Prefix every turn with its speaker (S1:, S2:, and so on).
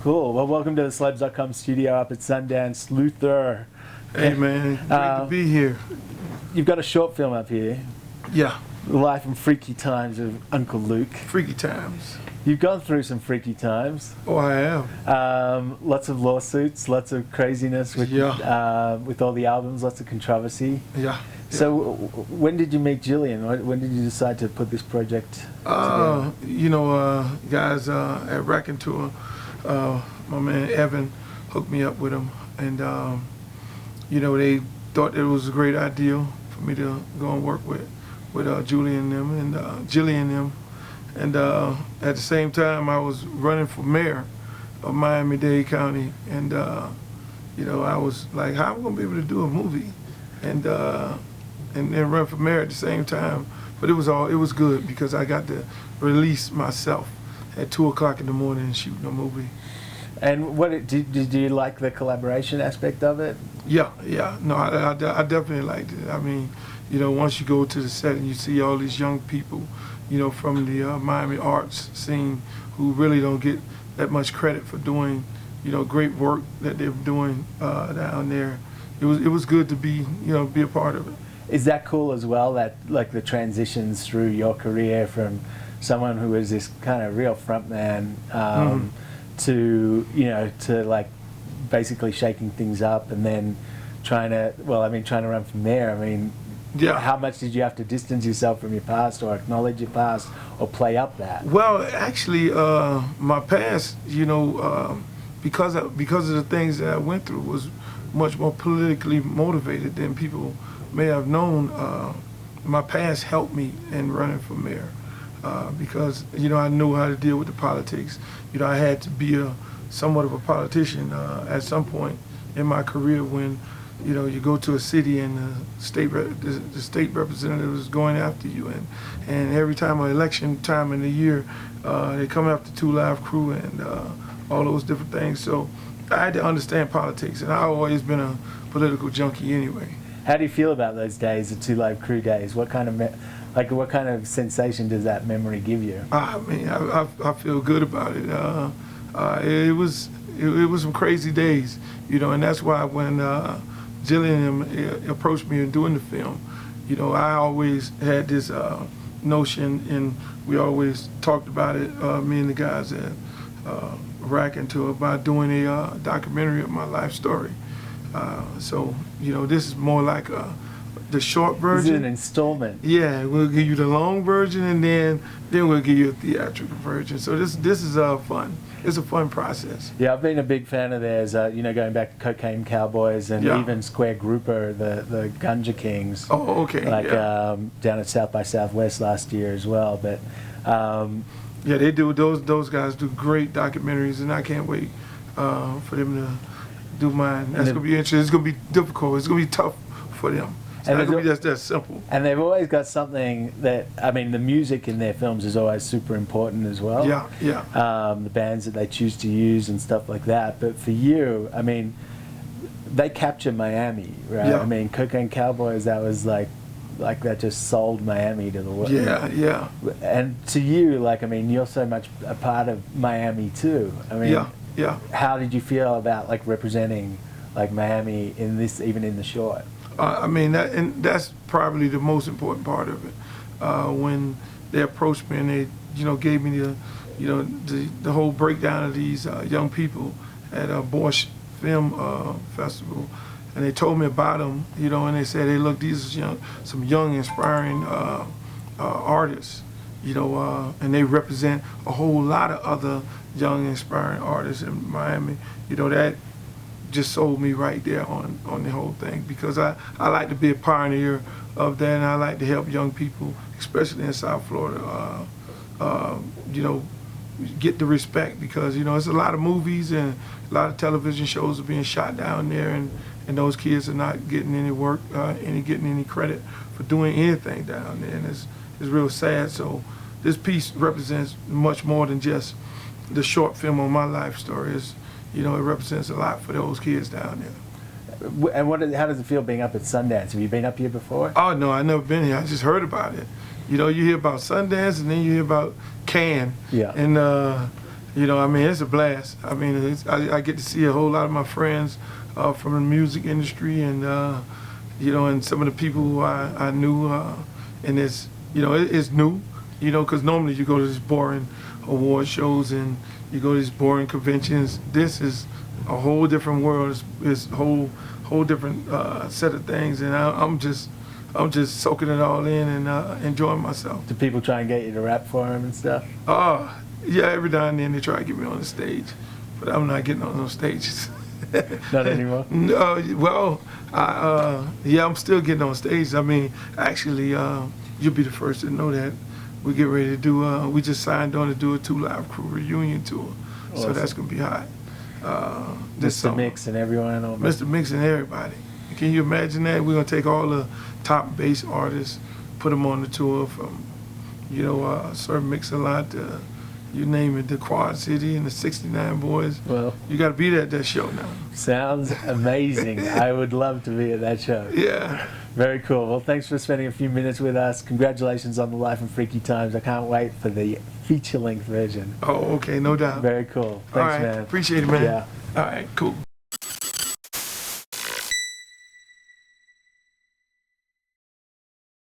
S1: Cool. Well, welcome to the CELEBS.com studio up at Sundance. Luther.
S2: Hey, man. Great to be here.
S1: You've got a short film up here.
S2: Yeah.
S1: The Life and Freaky Times of Uncle Luke.
S2: Freaky times.
S1: You've gone through some freaky times.
S2: Oh, I have.
S1: Lots of lawsuits, lots of craziness with all the albums, lots of controversy.
S2: Yeah.
S1: So when did you meet Jillian? When did you decide to put this project together?
S2: Guys at Raconteur, my man Evan hooked me up with him, and they thought it was a great idea for me to go and work with Julian and them and Jillian and them. And at the same time, I was running for mayor of Miami-Dade County, and I was like, how am I gonna be able to do a movie and then run for mayor at the same time? But it was good because I got to release myself at 2 o'clock in the morning and shooting a movie.
S1: And did you like the collaboration aspect of it?
S2: Yeah. No, I definitely liked it. I mean, once you go to the set and you see all these young people, from the Miami arts scene who really don't get that much credit for doing, great work that they're doing down there. It was good to be a part of it.
S1: Is that cool as well, that like the transitions through your career from someone who was this kind of real frontman to like basically shaking things up and then trying to run from there? I mean,
S2: yeah.
S1: How much did you have to distance yourself from your past or acknowledge your past or play up that?
S2: Well, actually, my past, because of the things that I went through was much more politically motivated than people may have known. My past helped me in running for mayor because, I knew how to deal with the politics. I had to be somewhat of a politician at some point in my career when you go to a city and the state representative is going after you, and every time an election time in the year, they come after 2 Live Crew and all those different things. So I had to understand politics, and I've always been a political junkie anyway.
S1: How do you feel about those days, the 2 Live Crew days? What kind of sensation does that memory give you?
S2: I mean, I feel good about it. It was some crazy days, and that's why when Jillian approached me in doing the film, I always had this notion, and we always talked about it, me and the guys at Raconteur, about doing a documentary of my life story. So, this is more like the short version.
S1: This is an installment.
S2: Yeah, we'll give you the long version, and then we'll give you a theatrical version. So this is fun. It's a fun process.
S1: Yeah, I've been a big fan of theirs. Going back to Cocaine Cowboys and even Square Grouper, the Gunja Kings.
S2: Oh, okay.
S1: Down at South by Southwest last year as well. But
S2: yeah, they do. Those guys do great documentaries, and I can't wait for them to do mine. That's gonna be interesting. It's gonna be difficult. It's gonna be tough for them. It's not gonna be just that simple.
S1: And they've always got something that, the music in their films is always super important as well.
S2: Yeah.
S1: The bands that they choose to use and stuff like that. But for you, they capture Miami, right?
S2: Yeah.
S1: Cocaine Cowboys, that was like that just sold Miami to the world.
S2: Yeah.
S1: And to you, you're so much a part of Miami too.
S2: Yeah.
S1: How did you feel about representing Miami in this, even in the short?
S2: That's probably the most important part of it. When they approached me and they, gave me the whole breakdown of these young people at a Bosch Film Festival, and they told me about them, and they said, "Hey, look, these are some young, inspiring artists." And they represent a whole lot of other young, inspiring artists in Miami. That just sold me right there on the whole thing, because I like to be a pioneer of that, and I like to help young people, especially in South Florida, get the respect, because it's a lot of movies and a lot of television shows are being shot down there, and those kids are not getting any work, getting any credit for doing anything down there, and it's real sad. So this piece represents much more than just the short film on my life story. It represents a lot for those kids down there.
S1: And how does it feel being up at Sundance? Have you been up here before?
S2: Oh, no, I've never been here. I just heard about it. You hear about Sundance, and then you hear about Cannes.
S1: Yeah.
S2: And You know, I mean, it's a blast. I mean, I get to see a whole lot of my friends from the music industry, and you know, and some of the people who I knew, and it's, you know, it's new, you know, because normally you go to these boring award shows and you go to these boring conventions. This is a whole different world. It's a whole different set of things, and I'm just soaking it all in and enjoying myself.
S1: Do people try and get you to rap for them and stuff?
S2: Yeah, every now and then they try to get me on the stage, but I'm not getting on those stages.
S1: Not anymore?
S2: No, well, yeah, I'm still getting on stage. I mean, actually, you'll be the first to know that. We get ready to do, we just signed on to do a 2 Live Crew reunion tour. Awesome. So that's going to be hot.
S1: Mr. Mix and everyone?
S2: Mr. Mix and everybody. Can you imagine that? We're going to take all the top bass artists, put them on the tour from, you know, Sir Mix-a-Lot, you name it, the Quad City and the 69 Boys.
S1: Well,
S2: you got to be at that show now.
S1: Sounds amazing. I would love to be at that show.
S2: Yeah.
S1: Very cool. Well, thanks for spending a few minutes with us. Congratulations on the Life in Freaky Times. I can't wait for the feature-length version.
S2: Oh, okay, no doubt.
S1: Very cool. Thanks,
S2: all right,
S1: man.
S2: Appreciate it, man.
S1: Yeah.
S2: All right, cool.